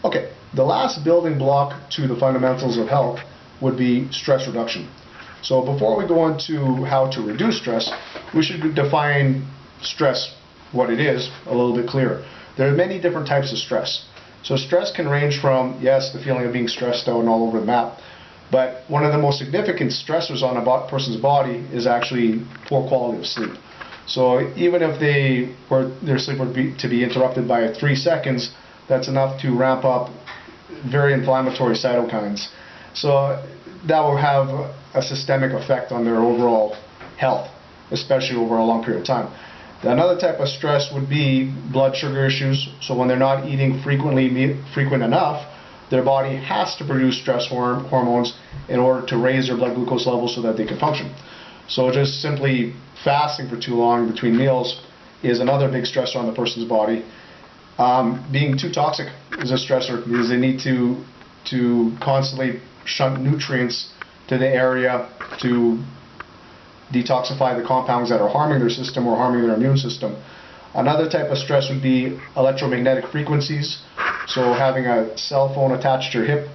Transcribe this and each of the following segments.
Okay, the last building block to the fundamentals of health would be stress reduction. So before we go into how to reduce stress, we should define stress, what it is, a little bit clearer. There are many different types of stress. So stress can range from, yes, the feeling of being stressed out and all over the map, but one of the most significant stressors on a person's body is actually poor quality of sleep. So even if their sleep would be to be interrupted by 3 seconds, that's enough to ramp up very inflammatory cytokines. So that will have a systemic effect on their overall health, especially over a long period of time. Another type of stress would be blood sugar issues. So when they're not eating frequent enough, their body has to produce stress hormones in order to raise their blood glucose levels so that they can function. So just simply fasting for too long between meals is another big stressor on the person's body. Being too toxic is a stressor because they need to constantly shunt nutrients to the area to detoxify the compounds that are harming their system or harming their immune system. Another type of stress would be electromagnetic frequencies. So having a cell phone attached to your hip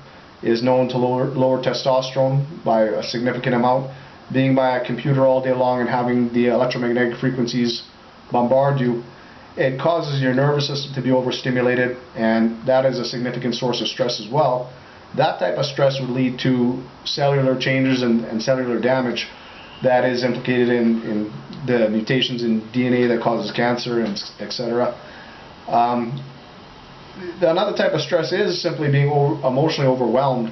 is known to lower testosterone by a significant amount. Being by a computer all day long and having the electromagnetic frequencies bombard you, it causes your nervous system to be overstimulated, and that is a significant source of stress as well. That type of stress would lead to cellular changes and cellular damage that is implicated in the mutations in DNA that causes cancer, and etc. Another type of stress is simply being emotionally overwhelmed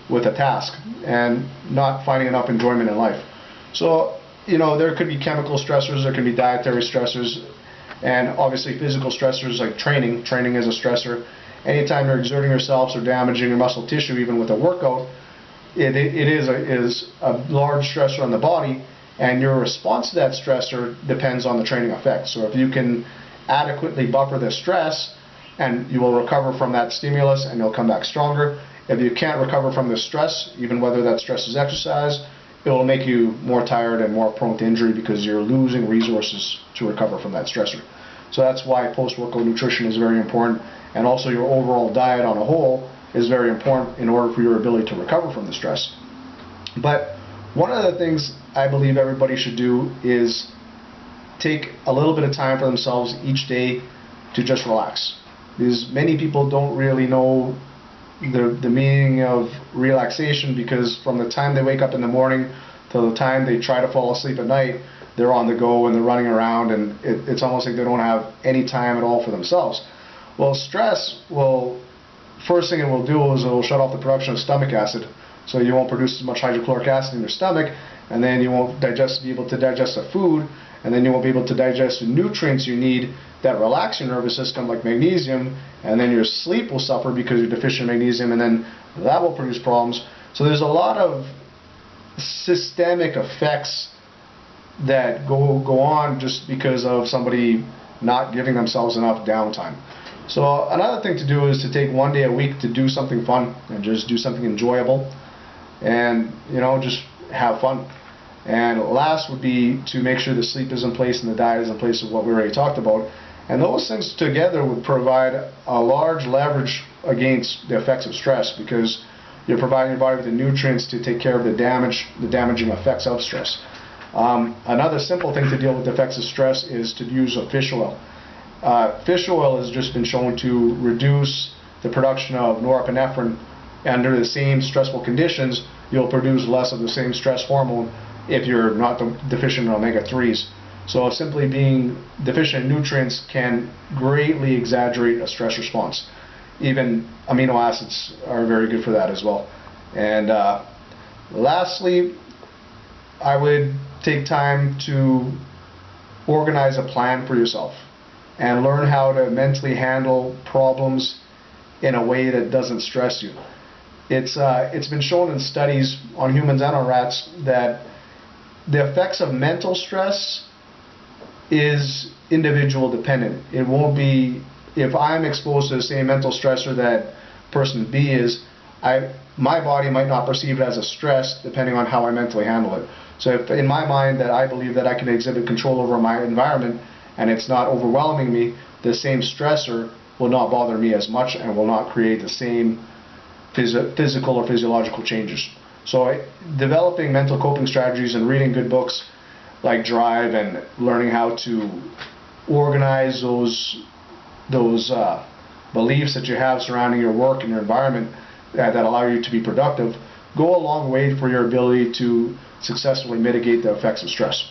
with a task and not finding enough enjoyment in life. So, there could be chemical stressors, there could be dietary stressors, and obviously physical stressors like training. Training is a stressor. Anytime you're exerting yourselves or damaging your muscle tissue, even with a workout, it is a large stressor on the body, and your response to that stressor depends on the training effect. So if you can adequately buffer the stress, and you will recover from that stimulus and you'll come back stronger. If you can't recover from the stress, even whether that stress is exercise, it will make you more tired and more prone to injury because you're losing resources to recover from that stressor. So that's why post-workout nutrition is very important, and also your overall diet on a whole is very important in order for your ability to recover from the stress. But one of the things I believe everybody should do is take a little bit of time for themselves each day to just relax. Because many people don't really know the meaning of relaxation, because from the time they wake up in the morning till the time they try to fall asleep at night, they're on the go and they're running around, and it's almost like they don't have any time at all for themselves. Well, stress will, first thing it will do is it will shut off the production of stomach acid, so you won't produce as much hydrochloric acid in your stomach, and then you won't be able to digest the food, and then you won't be able to digest the nutrients you need that relax your nervous system, like magnesium, and then your sleep will suffer because you're deficient in magnesium, and then that will produce problems. So there's a lot of systemic effects that go on just because of somebody not giving themselves enough downtime. So another thing to do is to take one day a week to do something fun and just do something enjoyable, and just have fun. And last would be to make sure the sleep is in place and the diet is in place, of what we already talked about. And those things together would provide a large leverage against the effects of stress, because you're providing your body with the nutrients to take care of the damaging effects of stress. Another simple thing to deal with the effects of stress is to use a fish oil. Fish oil has just been shown to reduce the production of norepinephrine. Under the same stressful conditions, you'll produce less of the same stress hormone if you're not deficient in omega-3s. So simply being deficient in nutrients can greatly exaggerate a stress response. Even amino acids are very good for that as well. And lastly, I would take time to organize a plan for yourself and learn how to mentally handle problems in a way that doesn't stress you. It's been shown in studies on humans and on rats that the effects of mental stress is individual dependent. It won't be, if I'm exposed to the same mental stressor that person B is, my body might not perceive it as a stress depending on how I mentally handle it. So if in my mind that I believe that I can exhibit control over my environment and it's not overwhelming me, the same stressor will not bother me as much and will not create the same physical or physiological changes. So developing mental coping strategies and reading good books like Drive and learning how to organize those beliefs that you have surrounding your work and your environment that allow you to be productive go a long way for your ability to successfully mitigate the effects of stress.